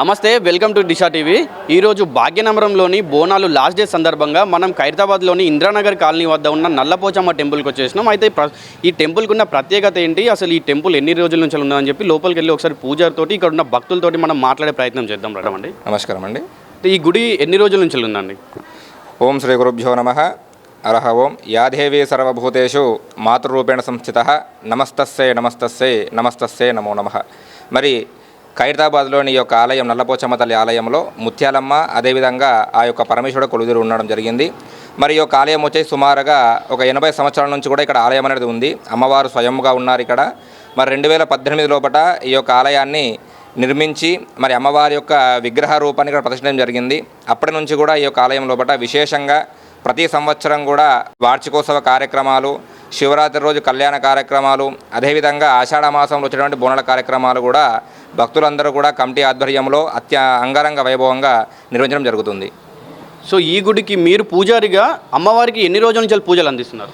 నమస్తే, welcome to Disha TV. ఈరోజు భాగ్యనగరంలోని Bonalu last day సందర్భంగా మనం ఖైరతాబాద్లోని ఇంద్రానగర్ కాలనీ వద్ద ఉన్న నల్లపోచమ్మ టెంపుల్కి వచ్చేసినాం. అయితే ఈ టెంపుల్కి ఉన్న ప్రత్యేకత ఏంటి, అసలు ఈ టెంపుల్ ఎన్ని రోజుల నుంచి ఉన్నదని చెప్పి లోపలికి వెళ్ళి ఒకసారి పూజారితోటి ఇక్కడ ఉన్న భక్తులతోటి మనం మాట్లాడే ప్రయత్నం చేద్దాం. రండి. నమస్కారం అండి. ఈ గుడి ఎన్ని రోజుల నుంచి ఉందండి? ఓం శ్రీ గురుభ్యో నమః. అరహ ఓం. యాదేవీ సర్వభూతేషు మాతృరూపేణ సంస్థితః నమస్తస్సే నమస్తస్సే నమస్తస్సే నమో నమః. మరి ఖైరతాబాద్లోని ఈ యొక్క ఆలయం నల్లపోచమ్మ తల్లి ఆలయంలో ముత్యాలమ్మ అదేవిధంగా ఆ యొక్క పరమేశ్వరుడు కొలువుదీరి ఉండడం జరిగింది. మరి ఈ యొక్క ఆలయం వచ్చేసి సుమారుగా ఒక 80 సంవత్సరాల నుంచి కూడా ఇక్కడ ఆలయం అనేది ఉంది. అమ్మవారు స్వయంగా ఉన్నారు ఇక్కడ. మరి 2018 లోపల ఈ యొక్క ఆలయాన్ని నిర్మించి మరి అమ్మవారి యొక్క విగ్రహ రూపాన్ని ఇక్కడ ప్రదర్శించడం జరిగింది. అప్పటి నుంచి కూడా ఈ యొక్క ఆలయం లోపల విశేషంగా ప్రతి సంవత్సరం కూడా వార్షికోత్సవ కార్యక్రమాలు, శివరాత్రి రోజు కళ్యాణ కార్యక్రమాలు, అదేవిధంగా ఆషాఢ మాసంలో వచ్చేటువంటి బోనాల కార్యక్రమాలు కూడా భక్తులందరూ కూడా కమిటీ ఆధ్వర్యంలో అంగరంగ వైభవంగా నిర్వహించడం జరుగుతుంది. సో ఈ గుడికి మీరు పూజారిగా అమ్మవారికి ఎన్ని రోజుల నుంచి పూజలు అందిస్తున్నారు?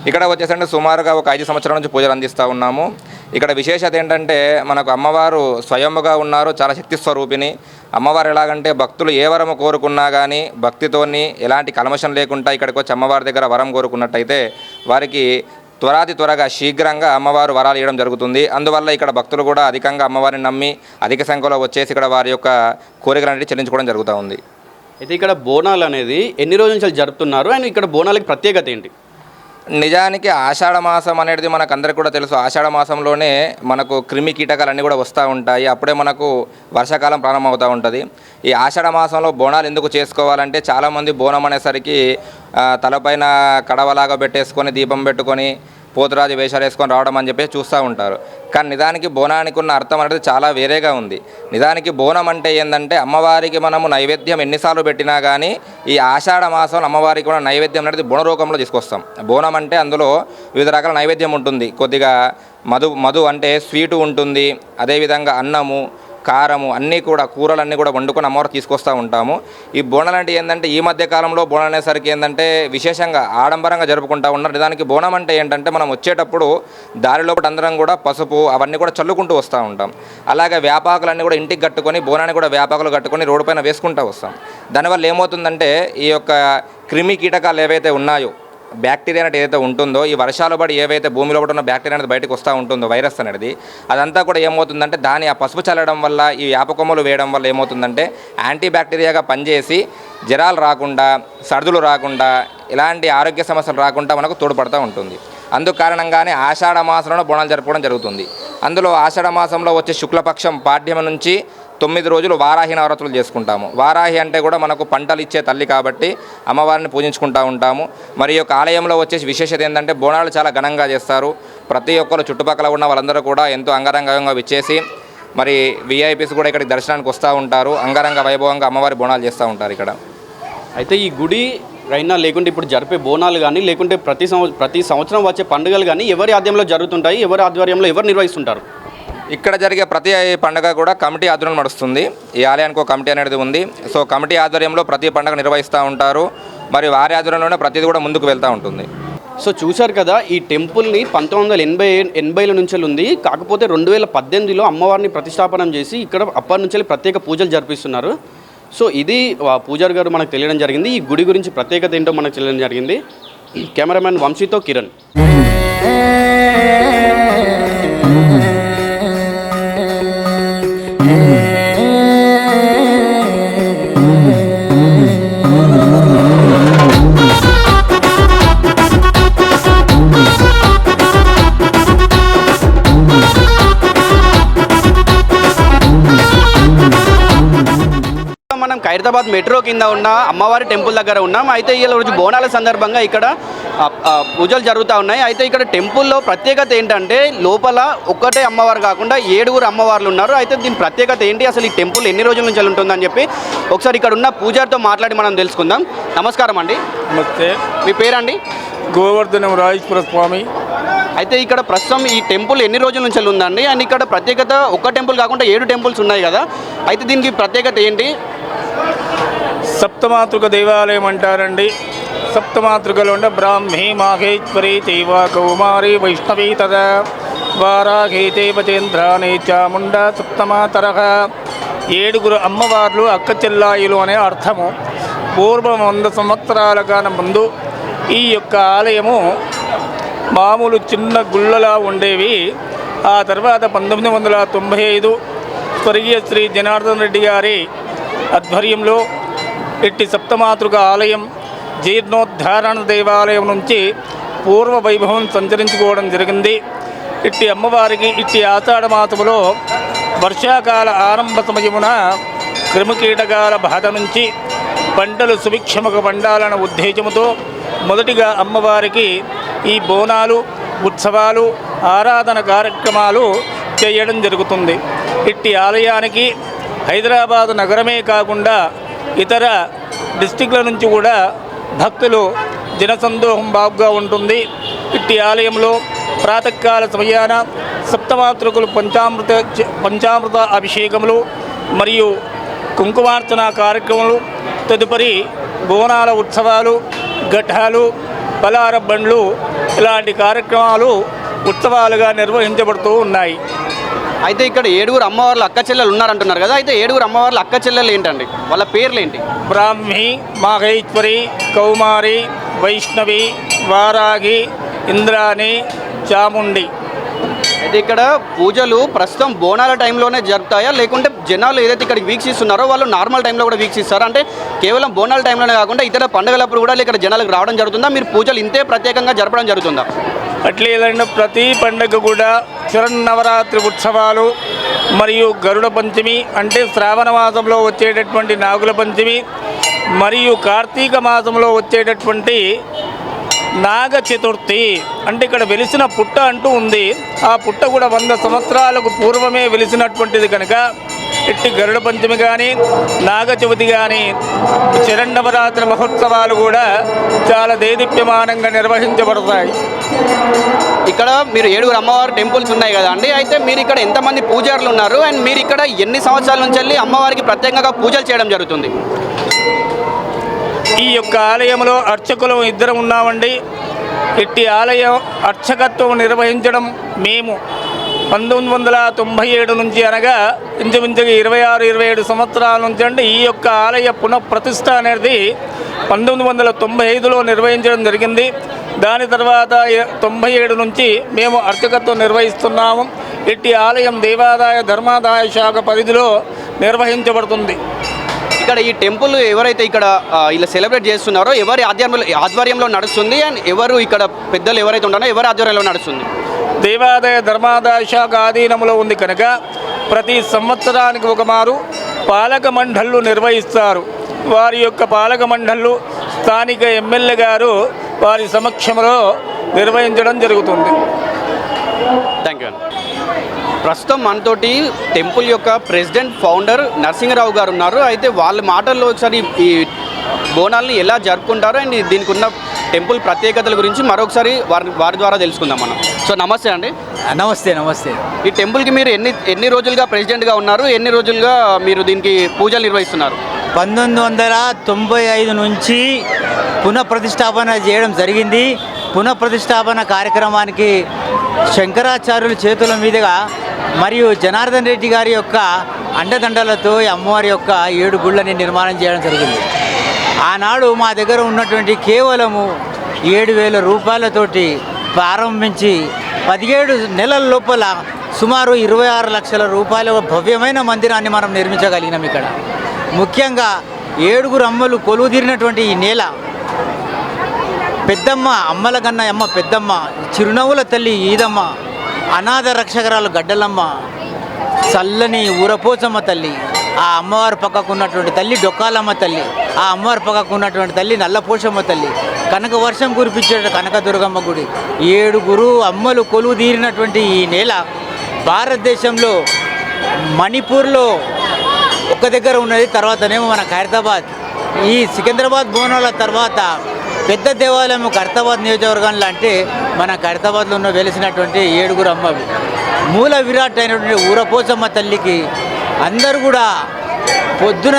ఇక్కడ వచ్చేసంటే సుమారుగా ఒక 5 సంవత్సరాల నుంచి పూజలు అందిస్తూ ఉన్నాము. ఇక్కడ విశేషత ఏంటంటే మనకు అమ్మవారు స్వయంగా ఉన్నారు, చాలా శక్తి స్వరూపిణి. అమ్మవారు ఎలాగంటే భక్తులు ఏ వరము కోరుకున్నా కానీ భక్తితోని ఎలాంటి కల్మషం లేకుండా ఇక్కడికి వచ్చి అమ్మవారి దగ్గర వరం కోరుకున్నట్టయితే వారికి త్వరగా శీఘ్రంగా అమ్మవారు వరాలు ఇవ్వడం జరుగుతుంది. అందువల్ల ఇక్కడ భక్తులు కూడా అధికంగా అమ్మవారిని నమ్మి అధిక సంఖ్యలో వచ్చేసి ఇక్కడ వారి యొక్క కోరికలు అనేది చెల్లించుకోవడం జరుగుతూ ఉంది. అయితే ఇక్కడ బోనాలు అనేది ఎన్ని రోజుల నుంచి జరుపుతున్నారు అండ్ ఇక్కడ బోనాలకి ప్రత్యేకత ఏంటి? నిజానికి ఆషాఢ మాసం అనేది మనకు అందరికీ కూడా తెలుసు. ఆషాఢ మాసంలోనే మనకు క్రిమి కీటకాలన్నీ కూడా వస్తూ ఉంటాయి. అప్పుడే మనకు వర్షాకాలం ప్రారంభమవుతూ ఉంటుంది. ఈ ఆషాఢ మాసంలో బోనాలు ఎందుకు చేసుకోవాలంటే చాలామంది బోనం అనేసరికి తలపైన కడవలాగా పెట్టేసుకొని దీపం పెట్టుకొని పోతురాజు వేషాలు వేసుకొని రావడం అని చెప్పి చూస్తూ ఉంటారు. కానీ నిజానికి బోనానికి ఉన్న అర్థం అనేది చాలా వేరేగా ఉంది. నిజానికి బోనం అంటే ఏంటంటే అమ్మవారికి మనము నైవేద్యం ఎన్నిసార్లు పెట్టినా కానీ ఈ ఆషాఢ మాసంలో అమ్మవారికి కూడా నైవేద్యం అనేది బోన రూపంలో తీసుకొస్తాం. బోనం అంటే అందులో వివిధ రకాల నైవేద్యం ఉంటుంది. కొద్దిగా మధు అంటే స్వీటు ఉంటుంది, అదేవిధంగా అన్నము, కారము అన్నీ కూడా కూరలన్నీ కూడా వండుకొని అమ్మవారు తీసుకొస్తూ ఉంటాము. ఈ బోనాలు అంటే ఏంటంటే ఈ మధ్య కాలంలో బోనం అనేసరికి ఏంటంటే విశేషంగా ఆడంబరంగా జరుపుకుంటూ ఉన్నారు. దానికి బోనం అంటే ఏంటంటే మనం వచ్చేటప్పుడు దారి లోపల అందరం కూడా పసుపు అవన్నీ కూడా చల్లుకుంటూ వస్తూ ఉంటాం. అలాగే వేపాకులన్నీ కూడా ఇంటికి కట్టుకొని బోనాన్ని కూడా వేపాకులు కట్టుకొని రోడ్డు పైన వేసుకుంటూ వస్తాం. దానివల్ల ఏమవుతుందంటే ఈ యొక్క క్రిమి కీటకాలు ఏవైతే ఉన్నాయో, బ్యాక్టీరియా అనేది ఏదైతే ఉంటుందో, ఈ వర్షాలు పడి ఏవైతే భూమిలో ఉన్న బ్యాక్టీరియా అనేది బయటకు వస్తూ ఉంటుందో, వైరస్ అనేది అదంతా కూడా ఏమవుతుందంటే దాని ఆ పసుపు చల్లడం వల్ల ఈ వేపకొమ్మలు వేయడం వల్ల ఏమవుతుందంటే యాంటీ బ్యాక్టీరియాగా పనిచేసి జ్వరాలు రాకుండా, సర్దులు రాకుండా, ఇలాంటి ఆరోగ్య సమస్యలు రాకుండా మనకు తోడ్పడుతూ ఉంటుంది. అందుకు కారణంగానే ఆషాఢ మాసంలో బోనాలు జరుపుకోవడం జరుగుతుంది. అందులో ఆషాఢ మాసంలో వచ్చే శుక్లపక్షం పాడ్యమ నుంచి 9 రోజులు వారాహి నవరాత్రులు చేసుకుంటాము. వారాహి అంటే కూడా మనకు పంటలు ఇచ్చే తల్లి కాబట్టి అమ్మవారిని పూజించుకుంటూ ఉంటాము. మరి ఈ యొక్క ఆలయంలో వచ్చేసి విశేషత ఏంటంటే బోనాలు చాలా ఘనంగా చేస్తారు. ప్రతి ఒక్కరు చుట్టుపక్కల ఉన్న వాళ్ళందరూ కూడా ఎంతో అంగరంగంగా విచ్చేసి మరి విఐపీస్ కూడా ఇక్కడికి దర్శనానికి వస్తూ ఉంటారు. అంగరంగ వైభవంగా అమ్మవారి బోనాలు చేస్తూ ఉంటారు ఇక్కడ. అయితే ఈ గుడి అయినా లేకుంటే ఇప్పుడు జరిపే బోనాలు కానీ లేకుంటే ప్రతి సంవత్సరం వచ్చే పండుగలు కానీ ఎవరి ఆధ్వర్యంలో జరుగుతుంటాయి, ఎవరి ఆధ్వర్యంలో ఎవరు నిర్వహిస్తుంటారు? ఇక్కడ జరిగే ప్రతి పండుగ కూడా కమిటీ ఆధ్వర్యంలో నడుస్తుంది. ఈ ఆలయానికి ఒక కమిటీ అనేది ఉంది. సో కమిటీ ఆధ్వర్యంలో ప్రతి పండుగ నిర్వహిస్తూ ఉంటారు. మరి వారి ఆధ్వర్యంలోనే ప్రతిదీ కూడా ముందుకు వెళ్తూ ఉంటుంది. సో చూశారు కదా, ఈ టెంపుల్ని 1980 నుంచి ఉంది. కాకపోతే 2018లో అమ్మవారిని ప్రతిష్టాపనం చేసి ఇక్కడ అప్పటి నుంచి ప్రత్యేక పూజలు జరిపిస్తున్నారు. సో ఇది పూజారి గారు మనకు తెలియడం జరిగింది. ఈ గుడి గురించి ప్రత్యేకత ఏంటో మనకు తెలియడం జరిగింది. కెమెరామెన్ వంశీతో కిరణ్. మనం ఖైరతాబాద్ మెట్రో కింద ఉన్న అమ్మవారి టెంపుల్ దగ్గర ఉన్నాం. అయితే ఈ రోజు బోనాల సందర్భంగా ఇక్కడ పూజలు జరుగుతూ ఉన్నాయి. అయితే ఇక్కడ టెంపుల్లో ప్రత్యేకత ఏంటంటే లోపల ఒక్కటే అమ్మవారు కాకుండా 7 అమ్మవార్లు ఉన్నారు. అయితే దీని ప్రత్యేకత ఏంటి, అసలు ఈ టెంపుల్ ఎన్ని రోజుల నుంచి ఉంటుందని చెప్పి ఒకసారి ఇక్కడ ఉన్న పూజారితో మాట్లాడి మనం తెలుసుకుందాం. నమస్కారం అండి. నమస్తే. మీ పేరండి? గోవర్ధనం రాజేశ్వర స్వామి. అయితే ఇక్కడ ప్రస్తుతం ఈ టెంపుల్ ఎన్ని రోజుల నుంచి ఉందండి అండ్ ఇక్కడ ప్రత్యేకత ఒక్క టెంపుల్ కాకుండా 7 టెంపుల్స్ ఉన్నాయి కదా, అయితే దీనికి ప్రత్యేకత ఏంటి? సప్తమాతృక దేవాలయం అంటారండి. సప్తమాతృకలు అంటే బ్రాహ్మీ మాఘేశ్వరి చైవ కౌమారి వైష్ణవీ తదా వారాఘీ దేవచేంద్రాని చాముండా సప్తమాతరః ఏడుగురు అమ్మవార్లు అక్క చెల్లాయిలు అనే అర్థము. పూర్వం 100 సంవత్సరాల కాలం ముందు ఈ యొక్క ఆలయము మామూలు చిన్న గుళ్ళలా ఉండేవి. ఆ తర్వాత 1995 స్వర్గీయ శ్రీ జనార్దన్ రెడ్డి గారి ఆధ్వర్యంలో ఇట్టి సప్తమాతృక ఆలయం జీర్ణోద్ధారణ దేవాలయం నుంచి పూర్వ వైభవం సంచరించుకోవడం జరిగింది. ఇట్టి అమ్మవారికి ఇట్టి ఆషాఢ మాసములో వర్షాకాల ఆరంభ సమయమున క్రిమికీటకాల బాధ నుంచి పంటలు సుభిక్షముగా పండాలన్న ఉద్దేశముతో మొదటిగా అమ్మవారికి ఈ బోనాలు, ఉత్సవాలు, ఆరాధన కార్యక్రమాలు చేయడం జరుగుతుంది. ఇట్టి ఆలయానికి హైదరాబాద్ నగరమే కాకుండా ఇతర డిస్టిక్ల నుంచి కూడా భక్తులు జనసందోహం బాగుగా ఉంటుంది. ఇట్టి ఆలయంలో ప్రాతకాల సమయాన సప్తమాతృకులు పంచామృత అభిషేకములు మరియు కుంకుమార్చన కార్యక్రమాలు, తదుపరి బోనాల ఉత్సవాలు, ఘటాలు, పలార బండ్లు ఇలాంటి కార్యక్రమాలు ఉత్సవాలుగా నిర్వహించబడుతూ ఉన్నాయి. అయితే ఇక్కడ 7 అమ్మవార్లు అక్క చెల్లెలు ఉన్నారంటున్నారు కదా, అయితే 7 అమ్మవార్లు అక్క చెల్లెలు ఏంటండి, వాళ్ళ పేర్లు ఏంటి? బ్రాహ్మి, మాఘేశ్వరి, కౌమారి, వైష్ణవి, వారాగి, ఇంద్రాణి, చాముండి. అయితే ఇక్కడ పూజలు ప్రస్తుతం బోనాల టైంలోనే జరుగుతాయా, లేకుంటే జనాలు ఏదైతే ఇక్కడికి వీక్షిస్తున్నారో వాళ్ళు నార్మల్ టైంలో కూడా వీక్షిస్తారా? అంటే కేవలం బోనాల టైంలోనే కాకుండా ఇతర పండుగలప్పుడు కూడా ఇక్కడ జనాలకు రావడం జరుగుతుందా? మీరు పూజలు ఇంతే ప్రత్యేకంగా జరపడం జరుగుతుందా? అట్లేదండి, ప్రతి పండుగ కూడా శరన్నవరాత్రి ఉత్సవాలు మరియు గరుడ పంచమి అంటే శ్రావణ మాసంలో వచ్చేటటువంటి నాగుల పంచమి మరియు కార్తీక మాసంలో వచ్చేటటువంటి నాగ చతుర్థి అంటే ఇక్కడ వెలిసిన పుట్ట అంటూ ఉంది. ఆ పుట్ట కూడా 100 సంవత్సరాలకు పూర్వమే వెలిసినటువంటిది కనుక ఇట్టి గరుడ పంచమి కానీ, నాగ చవితి కానీ, శరన్నవరాత్రి మహోత్సవాలు కూడా చాలా దేదీప్యమానంగా నిర్వహించబడతాయి. ఇక్కడ మీరు 7 అమ్మవారి టెంపుల్స్ ఉన్నాయి కదా అండి, అయితే మీరు ఇక్కడ ఎంతమంది పూజారులు ఉన్నారు అండ్ మీరు ఇక్కడ ఎన్ని సంవత్సరాల నుంచి వెళ్ళి అమ్మవారికి ప్రత్యేకంగా పూజలు చేయడం జరుగుతుంది? ఈ యొక్క ఆలయంలో అర్చకులు 2 ఉన్నామండి. ఇట్టి ఆలయం అర్చకత్వం నిర్వహించడం మేము 1997 నుంచి, అనగా ఇంచుమించుగా 26-27 సంవత్సరాల నుంచి అంటే ఈ యొక్క ఆలయ పునఃప్రతిష్ఠ అనేది 1995లో నిర్వహించడం జరిగింది. దాని తర్వాత 97 నుంచి మేము అర్చకత్వం నిర్వహిస్తున్నాము. ఇట్టి ఆలయం దేవాదాయ ధర్మాదాయ శాఖ పరిధిలో నిర్వహించబడుతుంది. ఇక్కడ ఈ టెంపుల్ ఎవరైతే ఇక్కడ ఇలా సెలబ్రేట్ చేస్తున్నారో ఎవరి ఆధ్వర్యంలో నడుస్తుంది అండ్ ఎవరు ఇక్కడ పెద్దలు ఎవరైతే ఉన్నారో ఎవరి ఆధ్వర్యంలో నడుస్తుంది? దేవాదాయ ధర్మాదాయ శాఖ ఆధీనంలో ఉంది కనుక ప్రతి సంవత్సరానికి ఒక మారు పాలక మండళ్ళు నిర్వహిస్తారు. వారి యొక్క పాలక మండళ్ళు స్థానిక ఎమ్మెల్యే గారు వారి సమక్షంలో నిర్వహించడం జరుగుతుంది. Thank you. ప్రస్తుతం మనతోటి టెంపుల్ యొక్క ప్రెసిడెంట్ ఫౌండర్ నరసింహరావు గారు ఉన్నారు. అయితే వాళ్ళ మాటల్లో ఒకసారి ఈ బోనాల్ని ఎలా జరుపుకుంటారో అండ్ దీనికి ఉన్న టెంపుల్ ప్రత్యేకతల గురించి మరొకసారి వారి ద్వారా తెలుసుకుందాం మనం. సో నమస్తే అండి. నమస్తే. ఈ టెంపుల్కి మీరు ఎన్ని రోజులుగా ప్రెసిడెంట్గా ఉన్నారు, ఎన్ని రోజులుగా మీరు దీనికి పూజలు నిర్వహిస్తున్నారు? 1995 నుంచి పునఃప్రతిష్టాపన చేయడం జరిగింది. పునఃప్రతిష్టాపన కార్యక్రమానికి శంకరాచార్యుల చేతుల మీదుగా మరియు జనార్దన్ రెడ్డి గారి యొక్క అండదండలతో ఈ అమ్మవారి యొక్క 7 గుళ్ళని నిర్మాణం చేయడం జరిగింది. ఆనాడు మా దగ్గర ఉన్నటువంటి కేవలము 7,000 రూపాయలతోటి ప్రారంభించి 17 నెలల లోపల సుమారు 26 లక్షల రూపాయల భవ్యమైన మందిరాన్ని మనం నిర్మించగలిగినాం. ఇక్కడ ముఖ్యంగా 7 అమ్మలు కొలువుదీరినటువంటి ఈ నేల పెద్దమ్మ, అమ్మల కన్న అమ్మ పెద్దమ్మ, చిరునవ్వుల తల్లి ఈదమ్మ, అనాథ రక్షకరాలు గడ్డలమ్మ, చల్లని ఊరపోచమ్మ తల్లి, ఆ అమ్మవారి పక్కకు ఉన్నటువంటి తల్లి డొక్కాలమ్మ తల్లి, ఆ అమ్మవారి పక్కకు ఉన్నటువంటి తల్లి నల్లపోషమ్మ తల్లి, కనక వర్షం కురిపించే కనకదుర్గమ్మ గుడి, 7 అమ్మలు కొలువు తీరినటువంటి ఈ నేల భారతదేశంలో మణిపూర్లో ఒక దగ్గర ఉన్నది. తర్వాతనేమో మన ఖైరతాబాద్, ఈ సికింద్రాబాద్ బోనాల తర్వాత పెద్ద దేవాలయం ఖైరతాబాద్ నియోజకవర్గంలో అంటే మన ఖైరతాబాద్లో ఉన్న వెలిసినటువంటి 7 అమ్మవి. మూల విరాట్ అయినటువంటి ఊరపోచమ్మ తల్లికి అందరూ కూడా పొద్దున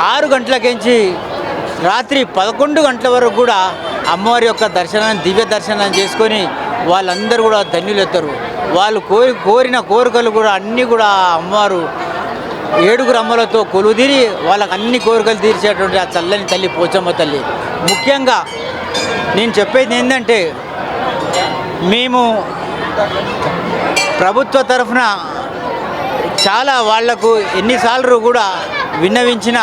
6 గంటలకించి రాత్రి 11 గంటల వరకు కూడా అమ్మవారి యొక్క దర్శనాన్ని, దివ్య దర్శనం చేసుకొని వాళ్ళందరూ కూడా ధన్యులెత్తారు. వాళ్ళు కోరిన కోరికలు కూడా అన్నీ కూడా అమ్మవారు ఏడుగురు అమ్మలతో కొలుదిరి వాళ్ళకి అన్ని కోరికలు తీర్చేటువంటి ఆ చల్లని తల్లి పోచమ్మ తల్లి. ముఖ్యంగా నేను చెప్పేది ఏంటంటే, మేము ప్రభుత్వ తరఫున చాలా వాళ్లకు ఎన్నిసార్లు కూడా విన్నవించిన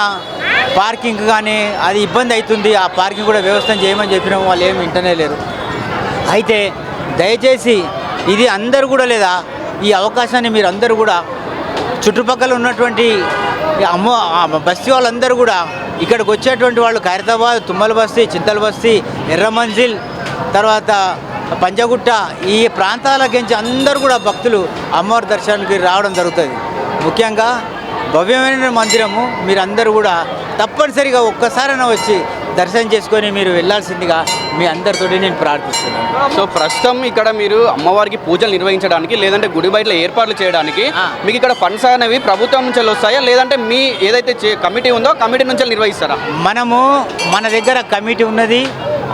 పార్కింగ్ కానీ అది ఇబ్బంది అవుతుంది, ఆ పార్కింగ్ కూడా వ్యవస్థ చేయమని చెప్పినాము, వాళ్ళు ఏమి వింటనే లేరు. అయితే దయచేసి ఇది అందరూ కూడా లేదా ఈ అవకాశాన్ని మీరు అందరూ కూడా చుట్టుపక్కల ఉన్నటువంటి బస్తీ వాళ్ళందరూ కూడా ఇక్కడికి వచ్చేటువంటి వాళ్ళు ఖైరతాబాద్, తుమ్మల బస్తీ, చింతల బస్తీ, ఎర్రమంజిల్, తర్వాత పంజగుట్ట ఈ ప్రాంతాలకించి అందరూ కూడా భక్తులు అమ్మవారి దర్శనానికి రావడం జరుగుతుంది. ముఖ్యంగా భవ్యమైన మందిరము, మీరందరూ కూడా తప్పనిసరిగా ఒక్కసారైనా వచ్చి దర్శనం చేసుకొని మీరు వెళ్ళాల్సిందిగా మీ అందరితోటి నేను ప్రార్థిస్తున్నాను. సో ప్రస్తుతం ఇక్కడ మీరు అమ్మవారికి పూజలు నిర్వహించడానికి లేదంటే గుడి బయట ఏర్పాట్లు చేయడానికి మీకు ఇక్కడ ఫండ్స్ అనేవి ప్రభుత్వం నుంచి వస్తాయా, లేదంటే మీ ఏదైతే కమిటీ ఉందో కమిటీ నుంచి నిర్వహిస్తారా? మన దగ్గర కమిటీ ఉన్నది.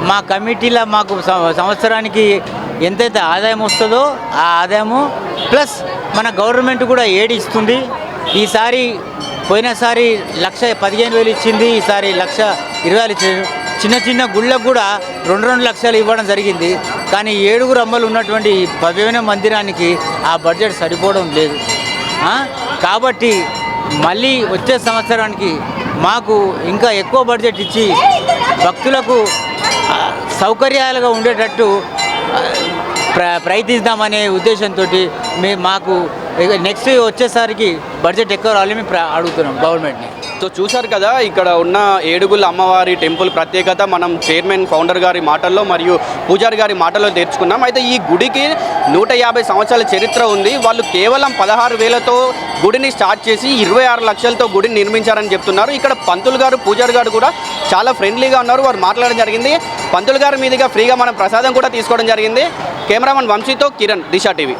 మా కమిటీలో మాకు సంవత్సరానికి ఎంతైతే ఆదాయం వస్తుందో ఆ ఆదాయము ప్లస్ మన గవర్నమెంట్ కూడా ఏడు ఇస్తుంది. ఈసారి పోయినసారి 1,15,000 ఇచ్చింది, ఈసారి 1,20,000 ఇచ్చింది. చిన్న చిన్న గుళ్ళకు కూడా 2 లక్షలు ఇవ్వడం జరిగింది. కానీ 7 అమ్మలు ఉన్నటువంటి భవ్యమైన మందిరానికి ఆ బడ్జెట్ సరిపోవడం లేదు. కాబట్టి మళ్ళీ వచ్చే సంవత్సరానికి మాకు ఇంకా ఎక్కువ బడ్జెట్ ఇచ్చి భక్తులకు సౌకర్యాలుగా ఉండేటట్టు ప్రయత్నిద్దామనే ఉద్దేశంతో మాకు నెక్స్ట్ వచ్చేసరికి బడ్జెట్ ఎక్కువ రావాలని మేము అడుగుతున్నాం గవర్నమెంట్ని. సో చూశారు కదా, ఇక్కడ ఉన్న ఏడుగుల అమ్మవారి టెంపుల్ ప్రత్యేకత మనం చైర్మన్ ఫౌండర్ గారి మాటల్లో మరియు పూజారి గారి మాటల్లో తెచ్చుకున్నాం. అయితే ఈ గుడికి 150 సంవత్సరాల చరిత్ర ఉంది. వాళ్ళు కేవలం 16,000తో గుడిని స్టార్ట్ చేసి 26 లక్షలతో గుడిని నిర్మించారని చెప్తున్నారు. ఇక్కడ పంతులు గారు, పూజారి గారు కూడా చాలా ఫ్రెండ్లీగా ఉన్నారు. వారు మాట్లాడడం జరిగింది. పంతులు గారి మీదుగా ఫ్రీగా మనం ప్రసాదం కూడా తీసుకోవడం జరిగింది. కెమెరామన్ వంశీతో కిరణ్, దిశా టీవీ.